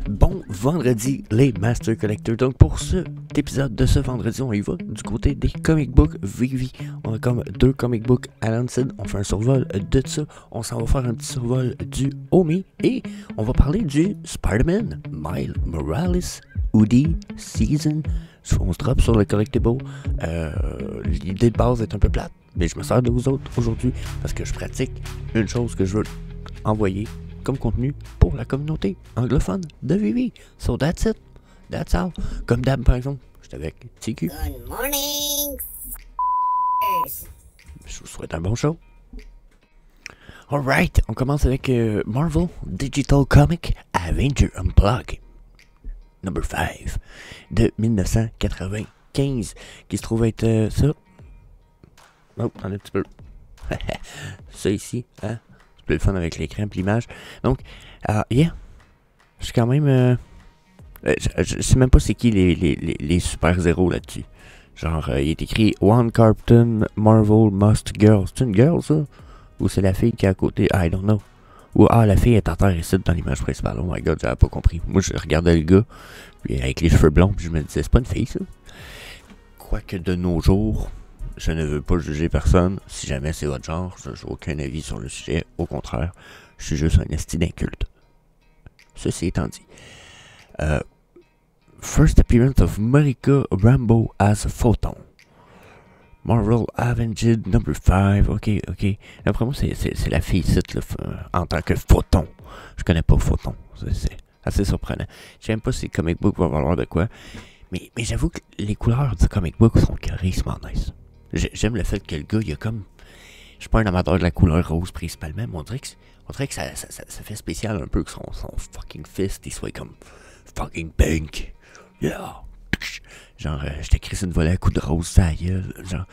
Bon vendredi, les Master Collectors. Donc, pour cet épisode de ce vendredi, on y va du côté des comic books VV. On a comme deux comic books Annonced. On fait un survol de ça. On s'en va faire un petit survol du Omi. Et on va parler du Spider-Man Miles Morales Hoodie Season. On se drop sur le collectible. L'idée de base est un peu plate, mais je me sers de vous autres aujourd'hui parce que je pratique une chose que je veux envoyer comme contenu pour la communauté anglophone de Vivi. So that's it. That's all. Comme d'hab, par exemple, j'étais avec TQ. Good morning. Je vous souhaite un bon show. Alright, on commence avec Marvel Digital Comic Avenger Unplugged Number 5 de 1995 qui se trouve être ça. Oh, attendez un petit peu. Ça ici, hein? C'est le fun avec l'écran et l'image. Donc, yeah. Je suis quand même. Je sais même pas c'est qui les super-héros là-dessus. Genre, il est écrit One Captain Marvel Must Girl. C'est une girl, ça? Ou c'est la fille qui est à côté? I don't know. Ou, la fille est à terre ici dans l'image principale. Oh my god, j'avais pas compris. Moi, je regardais le gars, puis avec les cheveux blonds, puis je me disais, c'est pas une fille, ça? Quoique de nos jours, je ne veux pas juger personne. Si jamais c'est votre genre, je n'ai aucun avis sur le sujet. Au contraire, je suis juste un esti d'inculte. Ceci étant dit. First appearance of Marika Rambeau as Photon. Marvel Avenged number 5. Ok. D'après moi, c'est la fille ici, en tant que Photon. Je connais pas Photon. C'est assez surprenant. Je sais même pas si le comic book va valoir de quoi. Mais j'avoue que les couleurs du comic book sont carrément nice. J'aime le fait que le gars, il a comme... Je suis pas un amateur de la couleur rose principalement, mais on dirait que ça fait spécial un peu que son fucking fist, il soit comme fucking pink. Yeah! Genre, je t'écris une volée à coups de rose, ça gueule. Genre,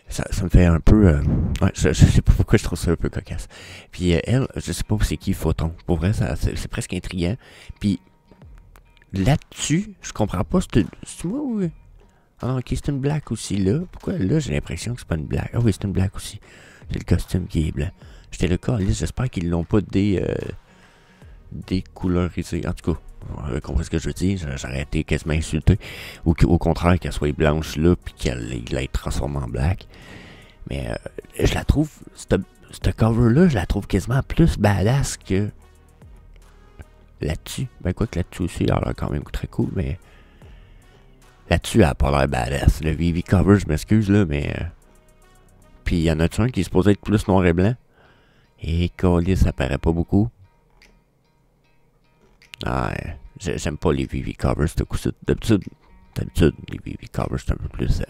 ça me fait un peu... ouais, je sais pas pourquoi je trouve ça un peu cocasse. Puis elle, je sais pas c'est qui Photon. Pour vrai, c'est presque intriguant. Puis là-dessus, je comprends pas, c'est moi ou... Ah, ok, c'est une black aussi, là. Pourquoi, là, j'ai l'impression que c'est pas une black? Ah oui, c'est une black aussi. C'est le costume qui est blanc. J'étais le cas, j'espère qu'ils l'ont pas décolorisé. En tout cas, vous avez compris ce que je veux dire. J'aurais été quasiment insulté. Ou au contraire, qu'elle soit blanche là, puis qu'elle ait transformée en black. Mais je la trouve, cette cover-là, je la trouve quasiment plus badass que là-dessus. Ben, quoi que là-dessus aussi, elle a l'air quand même très cool, mais... Là-dessus, elle a pas l'air badass. Le VV cover, je m'excuse, là, mais... Puis, il y en a un qui est supposé être plus noir et blanc. Et Colis, ça paraît pas beaucoup. J'aime pas les VV covers, ce coup-ci. D'habitude, les VV covers, c'est un peu plus...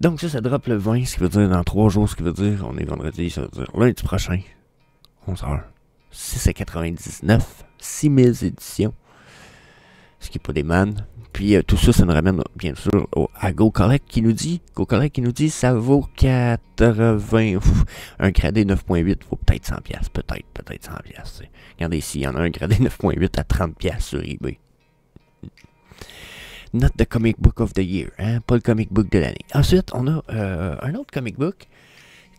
Donc, ça drop le 20, ce qui veut dire dans 3 jours, ce qui veut dire, on est vendredi, ça veut dire lundi prochain, 11h. 6,99, 6000 éditions. Ce qui est pas des man. Puis tout ça, ça nous ramène bien sûr à GoCollect qui nous dit, ça vaut 80, un gradé 9.8 vaut peut-être 100$, peut-être 100$. Regardez ici, il y en a un gradé 9.8 à 30$ sur eBay. Not the comic book of the year, hein, pas le comic book de l'année. Ensuite, on a un autre comic book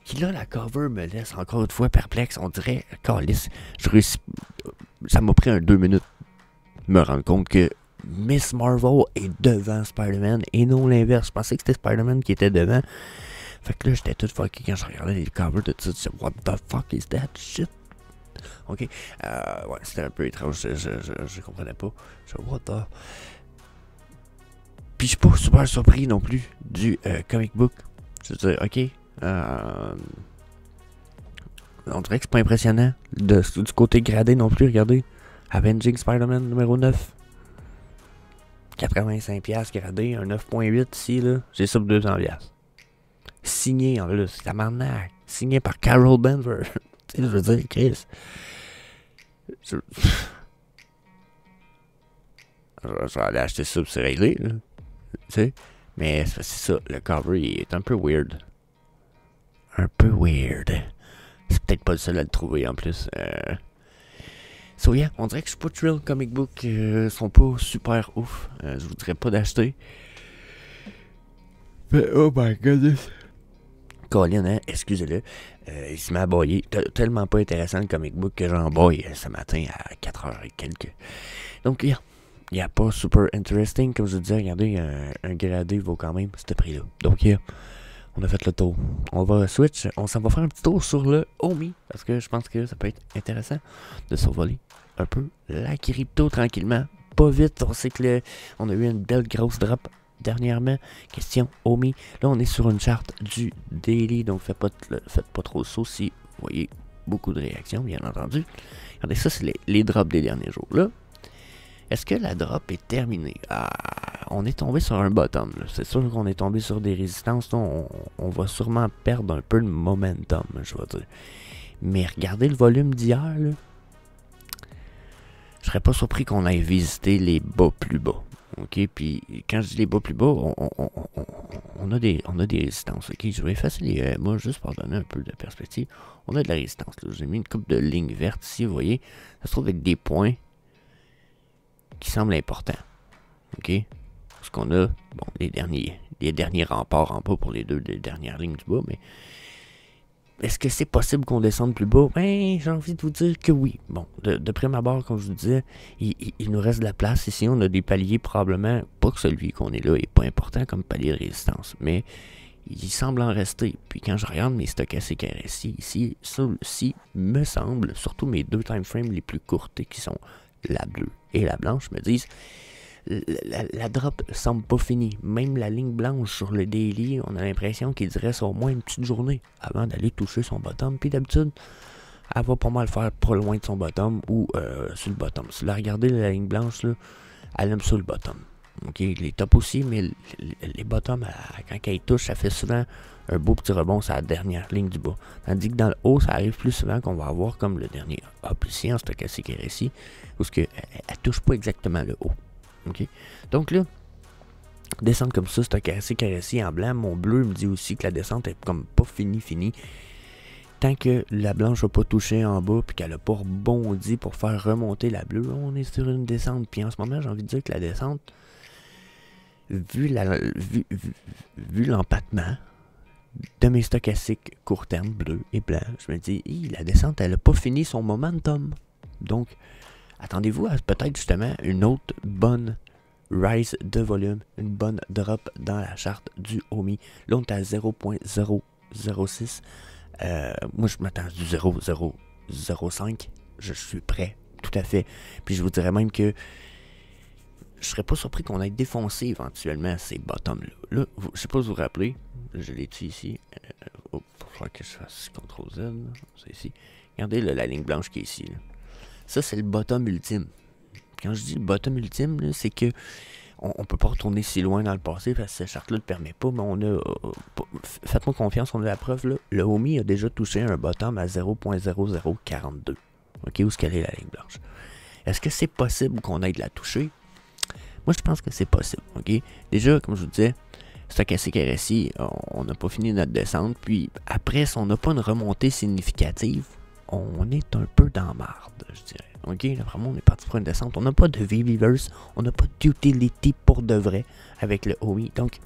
qui là, la cover me laisse encore une fois perplexe. On dirait, calice, ça m'a pris 2 minutes de me rendre compte que Miss Marvel est devant Spider-Man et non l'inverse. Je pensais que c'était Spider-Man qui était devant. Fait que là, j'étais tout fucké quand je regardais les covers de tout ça. Je disais, what the fuck is that shit? Ok. Ouais, c'était un peu étrange. Je comprenais pas. Je disais, what the... Puis je suis pas super surpris non plus du comic book. Je veux dire, ok. On dirait que c'est pas impressionnant du côté gradé non plus. Regardez. Avenging Spider-Man numéro 9. 85$ gradé, un 9.8 ici, là. J'ai ça pour 200$. Signé en plus, c'est la marnaque. Signé par Carol Denver. Tu sais, je veux dire, Chris. Je vais aller acheter ça pour se régler, là. Tu sais. Mais c'est ça, le cover il est un peu weird. Un peu weird. C'est peut-être pas le seul à le trouver en plus. So yeah, on dirait que je suis pas thrill comic book, sont pas super ouf. Je vous dirais pas d'acheter. Mais oh my goodness. Colin, hein, excusez-le, il se met à bailler. Tellement pas intéressant le comic book que j'en baille ce matin à 4h et quelques. Donc, il n'y a pas super interesting, comme je vous disais, regardez, un gradé vaut quand même ce prix-là. Donc, on a fait le tour. On va switch, on s'en va faire un petit tour sur le Omi, parce que je pense que ça peut être intéressant de survoler un peu la crypto tranquillement. Pas vite, on sait que on a eu une belle grosse drop dernièrement. Question Omi. Là, on est sur une charte du daily, donc faites pas trop saut si vous voyez beaucoup de réactions, bien entendu. Regardez, ça, c'est les drops des derniers jours. Là, est-ce que la drop est terminée? On est tombé sur un bottom. C'est sûr qu'on est tombé sur des résistances. Là, on va sûrement perdre un peu de momentum, je vais dire. Mais regardez le volume d'hier, là. Je serais pas surpris qu'on aille visiter les bas plus bas. OK? Puis quand je dis les bas plus bas, on a des résistances. OK? Je vais effacer les EMA juste pour donner un peu de perspective. On a de la résistance. J'ai mis une coupe de lignes vertes ici, vous voyez. Ça se trouve avec des points qui semblent importants. OK? Parce qu'on a les derniers remparts en bas pour les dernières lignes du bas, mais est-ce que c'est possible qu'on descende plus bas? Ben, j'ai envie de vous dire que oui. Bon, de prime abord, comme je vous disais, il nous reste de la place. Ici, on a des paliers probablement, pas que celui qu'on est là est pas important comme palier de résistance, mais il semble en rester. Puis quand je regarde mes stochastiques RSI ici, ceux-ci me semblent, surtout mes deux time frames les plus courtés qui sont la bleue et la blanche, me disent la drop semble pas finie. Même la ligne blanche sur le daily, on a l'impression qu'il reste au moins une petite journée avant d'aller toucher son bottom. Puis d'habitude, elle va pas mal faire pas loin de son bottom ou sur le bottom. Si vous regardez la ligne blanche, là, elle aime ça le bottom. Ok, les tops aussi, mais les bottoms, quand elle touche, ça fait souvent un beau petit rebond sur la dernière ligne du bas. Tandis que dans le haut, ça arrive plus souvent qu'on va avoir comme le dernier up ici en stochastique RSI, où elle touche pas exactement le haut. Okay. Donc là, descendre comme ça, stochastique RSI en blanc, mon bleu me dit aussi que la descente est comme pas finie. Tant que la blanche n'a pas touché en bas puis qu'elle n'a pas rebondi pour faire remonter la bleue, on est sur une descente. Puis en ce moment, j'ai envie de dire que la descente, vu l'empattement de mes stochastiques court terme, bleu et blanc, je me dis, la descente, elle n'a pas fini son momentum. Donc, attendez-vous à peut-être justement une autre bonne rise de volume, une bonne drop dans la charte du Omi. Là, on est à 0.006. Moi, je m'attends du 0.005. Je suis prêt, tout à fait. Puis je vous dirais même que je serais pas surpris qu'on ait défoncé éventuellement ces bottoms-là. Là, je sais pas si vous vous rappelez, je l'ai dit ici. Il faut que je fasse CTRL-Z. C'est ici. Regardez là, la ligne blanche qui est ici. Là. Ça, c'est le bottom ultime. Quand je dis le bottom ultime, c'est que on peut pas retourner si loin dans le passé parce que cette charte-là ne le permet pas, mais on a... faites-moi confiance, on a la preuve, là. Le Omi a déjà touché un bottom à 0.0042. OK, où est-ce qu'elle est la ligne blanche? Est-ce que c'est possible qu'on aille la toucher? Moi, je pense que c'est possible, OK? Déjà, comme je vous disais, stochastique RSI, on n'a pas fini notre descente, puis après, si on n'a pas une remontée significative, on est un peu dans marde, je dirais. OK, là, vraiment, on est parti pour une descente. On n'a pas de V-Reverse, on n'a pas d'utility pour de vrai avec le OI. Donc,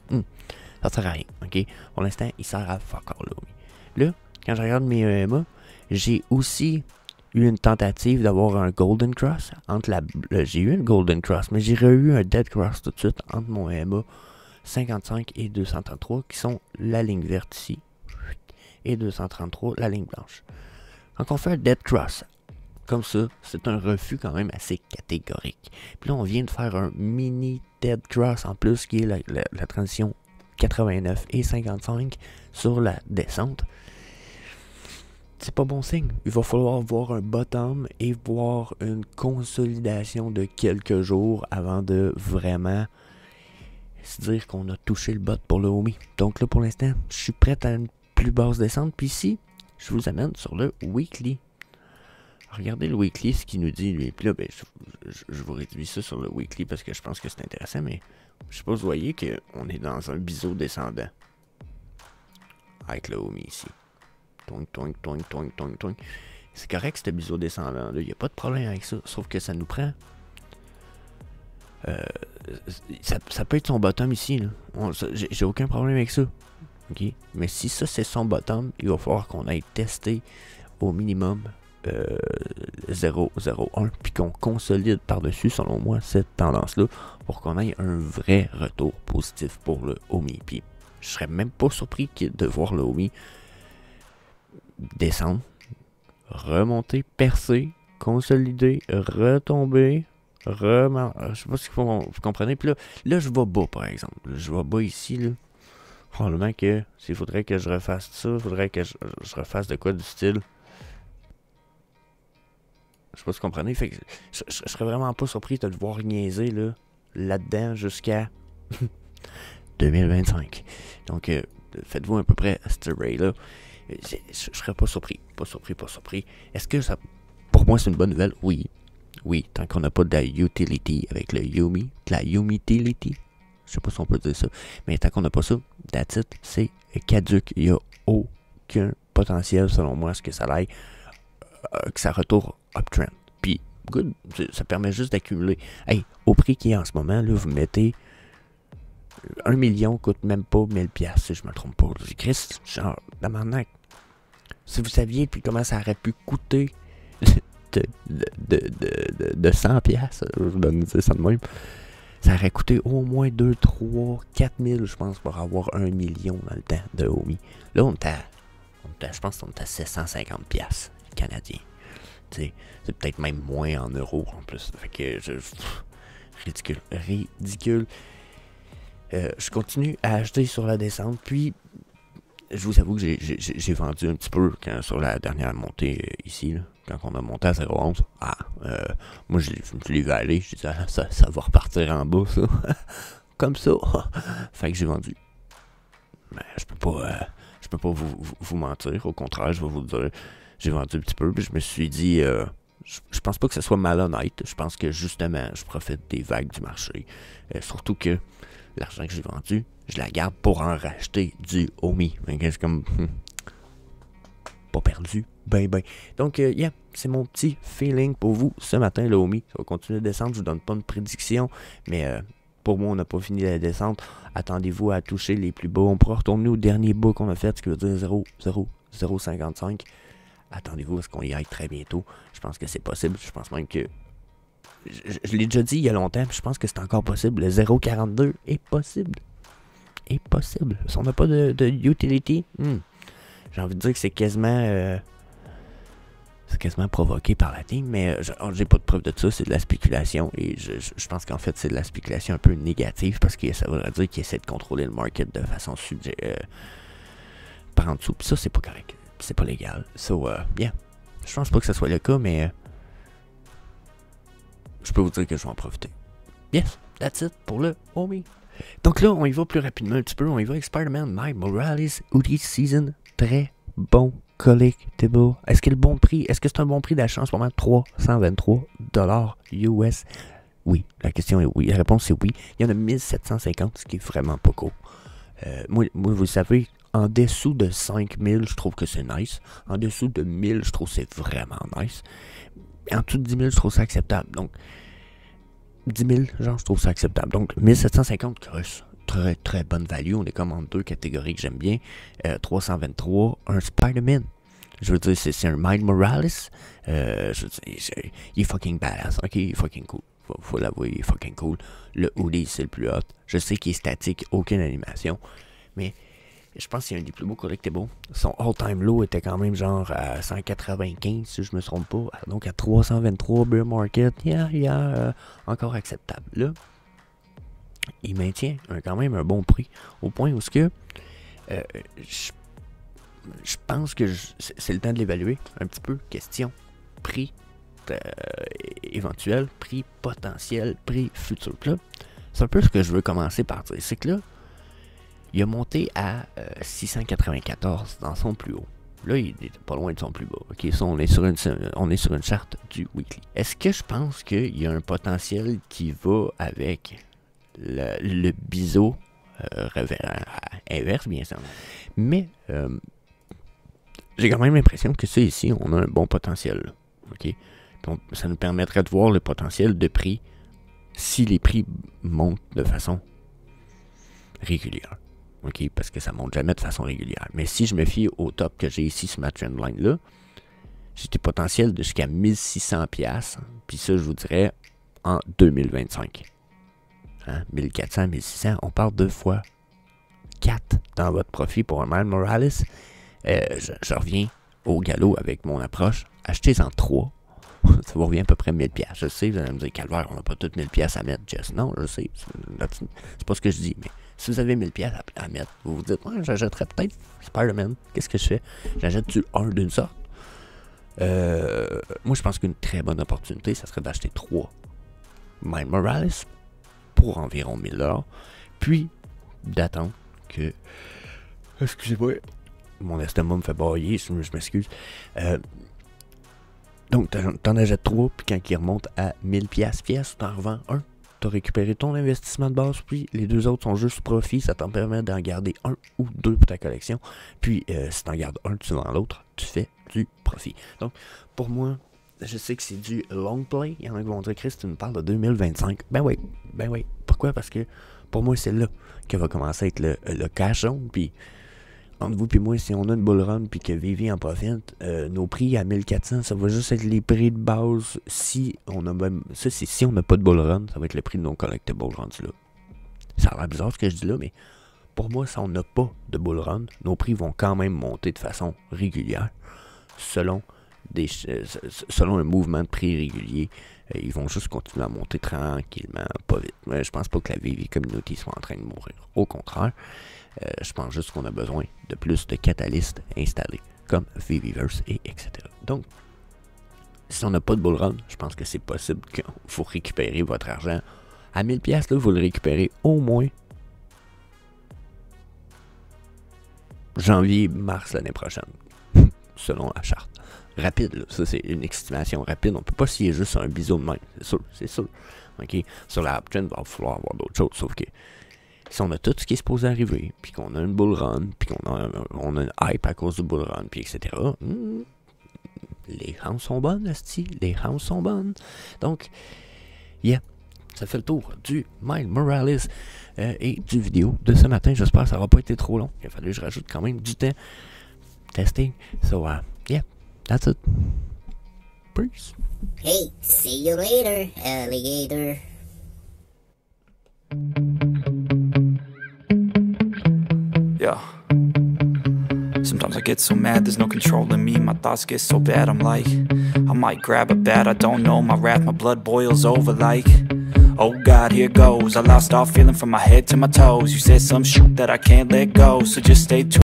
ça sert à rien. OK, pour l'instant, il sert à fuck all le OI. Là, quand je regarde mes EMA, j'ai aussi eu une tentative d'avoir un Golden Cross. J'ai eu une Golden Cross, mais j'ai eu un Dead Cross tout de suite entre mon EMA 55 et 233, qui sont la ligne verte ici, et 233, la ligne blanche. Quand on fait un Dead Cross, comme ça, c'est un refus quand même assez catégorique. Puis là, on vient de faire un mini Dead Cross en plus, qui est la transition 89 et 55 sur la descente. C'est pas bon signe. Il va falloir voir un bottom et voir une consolidation de quelques jours avant de vraiment se dire qu'on a touché le bot pour le Omi. Donc là, pour l'instant, je suis prêt à une plus basse descente. Puis ici, je vous amène sur le weekly. Regardez le weekly, ce qu'il nous dit, lui. Puis là, ben, je vous réduis ça sur le weekly parce que je pense que c'est intéressant, mais je sais pas si vous voyez qu'on est dans un biseau descendant. Avec le Omi ici. Toing, toing, toing, toing, toing, toing. C'est correct, ce biseau descendant là. Il n'y a pas de problème avec ça. Sauf que ça nous prend. Ça peut être son bottom ici, là. J'ai aucun problème avec ça. OK? Mais si ça, c'est son bottom, il va falloir qu'on aille tester au minimum 0,01 puis qu'on consolide par-dessus, selon moi, cette tendance-là pour qu'on ait un vrai retour positif pour le OMI. Puis je serais même pas surpris de voir le OMI descendre, remonter, percer, consolider, retomber, je sais pas si vous comprenez. Puis là, je vais bas, par exemple. Je vais bas ici, là. Probablement que s'il faudrait que je refasse ça, il faudrait que je refasse de quoi du style. Je sais pas si vous comprenez. Fait que je serais vraiment pas surpris de le voir niaiser là-dedans jusqu'à 2025. Donc, faites-vous à peu près à cette array-là. Je serais pas surpris. Pas surpris. Est-ce que ça... Pour moi, c'est une bonne nouvelle? Oui. Oui, tant qu'on n'a pas de la utility avec le Yumi. De la Utility. Je sais pas si on peut dire ça. Mais tant qu'on n'a pas ça, that's it, c'est caduc. Il n'y a aucun potentiel, selon moi, à ce que ça aille, que ça retourne uptrend. Puis, good, ça permet juste d'accumuler. Hey, au prix qu'il y a en ce moment, là, vous mettez 1 million coûte même pas 1000$, si je me trompe pas. Chris, genre, tabarnak. Si vous saviez puis comment ça aurait pu coûter de 100$, je vous donne ça de même, ça aurait coûté au moins 2, 3, 4000$, je pense, pour avoir 1 million dans le temps de OMI. Là, je pense qu'on est à 750$ canadiens. C'est peut-être même moins en euros en plus. Fait que ridicule. Je continue à acheter sur la descente, puis je vous avoue que j'ai vendu un petit peu sur la dernière montée ici, là, quand on a monté à 0,11. Moi je l'ai vu aller, je disais ça va repartir en bas, ça. Comme ça. Fait que j'ai vendu. Mais je peux pas vous mentir, au contraire, je vais vous le dire. J'ai vendu un petit peu, puis je me suis dit, je pense pas que ce soit malhonnête. Je pense que justement, je profite des vagues du marché. Surtout que l'argent que j'ai vendu, je la garde pour en racheter du OMI. C'est comme pas perdu. Ben. Donc, c'est mon petit feeling pour vous ce matin, le OMI. Ça va continuer de descendre. Je vous donne pas une prédiction, mais pour moi, on n'a pas fini la descente. Attendez-vous à toucher les plus bas. On pourra retourner au dernier bas qu'on a fait, ce qui veut dire 0,55. Attendez-vous à ce qu'on y aille très bientôt. Je pense que c'est possible. Je pense même que... Je l'ai déjà dit il y a longtemps, je pense que c'est encore possible. Le 0,42 est possible. Si on n'a pas de utility, j'ai envie de dire que c'est quasiment provoqué par la team, mais j'ai pas de preuve de ça, c'est de la spéculation. Et je pense qu'en fait, c'est de la spéculation un peu négative parce que ça voudrait dire qu'ils essaient de contrôler le market de façon par en dessous. Puis ça, c'est pas correct. C'est pas légal. So, je pense pas que ce soit le cas, mais je peux vous dire que je vais en profiter. Yes, that's it pour le OMI. Donc là, on y va plus rapidement un petit peu. On y va avec Spider-Man Miles Morales Hoodie Season. Très bon collectible. Est-ce que c'est un bon prix d'achat en ce moment? 323$ US. Oui, la question est oui. La réponse est oui. Il y en a 1750, ce qui est vraiment pas cool. Moi, vous le savez, en dessous de 5000, je trouve que c'est nice. En dessous de 1000, je trouve que c'est vraiment nice. En dessous de 10 000, je trouve ça acceptable. Donc, 10 000, genre, je trouve ça acceptable. Donc, 1750, très, très bonne value. On est comme en deux catégories que j'aime bien. 323, un Spider-Man. Je veux dire, c'est un Miles Morales. Je veux dire, il est fucking badass. Ok, il est fucking cool. Faut l'avouer, il est fucking cool. Le hoodie, c'est le plus hot. Je sais qu'il est statique, aucune animation. Mais je pense qu'il y a un des plus beaux collectibles. Son all-time low était quand même genre à 195, si je me trompe pas. Donc à 323 bear market, encore acceptable. Là, il maintient quand même un bon prix. Au point où je pense que c'est le temps de l'évaluer un petit peu. Question, prix éventuel, prix potentiel, prix futur. Là, c'est un peu ce que je veux commencer par dire. C'est que là, il a monté à 694 dans son plus haut. Là, il est pas loin de son plus bas. Ok, ça, on est sur une charte du weekly. Est-ce que je pense qu'il y a un potentiel qui va avec le biseau inverse, bien sûr. Mais j'ai quand même l'impression que ça ici, on a un bon potentiel. Là. Ok, donc ça nous permettrait de voir le potentiel de prix. Si les prix montent de façon régulière. OK, parce que ça monte jamais de façon régulière. Mais si je me fie au top que j'ai ici sur ma trendline-là, j'ai des potentiels de jusqu'à 1600$. Puis ça, je vous dirais, en 2025. Hein, 1400, 1600, on parle 2 fois 4 dans votre profit pour un Miles Morales. Je reviens au galop avec mon approche. Achetez-en 3. Ça vous revient à peu près 1000$. Je sais, vous allez me dire, Calvaire, on n'a pas toutes 1000$ à mettre, Jess. Non, je sais. C'est pas ce que je dis. Mais si vous avez 1000$ à mettre, vous vous dites, ouais, j'achèterais peut-être Spider-Man. Qu'est-ce que je fais? J'achète-tu un d'une sorte? Moi, je pense qu'une très bonne opportunité, ça serait d'acheter 3 Miles Morales pour environ 1000$. Puis, d'attendre que... Excusez-moi. Mon estomac me fait bailler, je m'excuse. Donc, t'en achètes 3, puis quand il remonte à 1000$, t'en revends un. T'as récupéré ton investissement de base, puis les 2 autres sont juste profit. Ça t'en permet d'en garder 1 ou 2 pour ta collection. Puis, si t'en gardes un, tu vends l'autre, tu fais du profit. Donc, pour moi, je sais que c'est du long play. Il y en a qui vont dire, Chris, tu me parles de 2025. Ben oui. Pourquoi? Parce que pour moi, c'est là que va commencer à être le cash zone. Puis, entre vous et moi, si on a une bull run puis que Vivi en profite, nos prix à 1400, ça va juste être les prix de base. Si on a même. Ça, c'est si on n'a pas de bull run, ça va être le prix de nos collectibles rendu là. Ça a l'air bizarre ce que je dis là, mais pour moi, si on n'a pas de bull run, nos prix vont quand même monter de façon régulière. Selon un mouvement de prix régulier, ils vont juste continuer à monter tranquillement, pas vite. Mais je pense pas que la Vivi Community soit en train de mourir. Au contraire, je pense juste qu'on a besoin de plus de catalystes installés, comme Viviverse et etc. Donc, si on n'a pas de bull run, je pense que c'est possible qu'il faut récupérer votre argent. À 1000$, là, vous le récupérez au moins janvier-mars l'année prochaine, selon la charte. Rapide, là. Ça c'est une estimation rapide. On peut pas scier juste sur un biseau de main, c'est sûr. Okay? Sur la uptrend, il va falloir avoir d'autres choses, sauf que si on a tout ce qui est supposé arriver, puis qu'on a une bull run, puis qu'on a une hype à cause du bull run, puis etc., les hands sont bonnes, les hands sont bonnes. Donc, yeah, ça fait le tour du Miles Morales et du vidéo de ce matin. J'espère que ça n'aura pas été trop long. Il a fallu que je rajoute quand même du temps. Testing. So, yeah, that's it. Peace. Hey, see you later, alligator. Yeah. Sometimes I get so mad, there's no controlling me. My thoughts get so bad, I'm like, I might grab a bat, I don't know. My wrath, my blood boils over like, oh God, here goes. I lost all feeling from my head to my toes. You said some shit that I can't let go, so just stay tuned.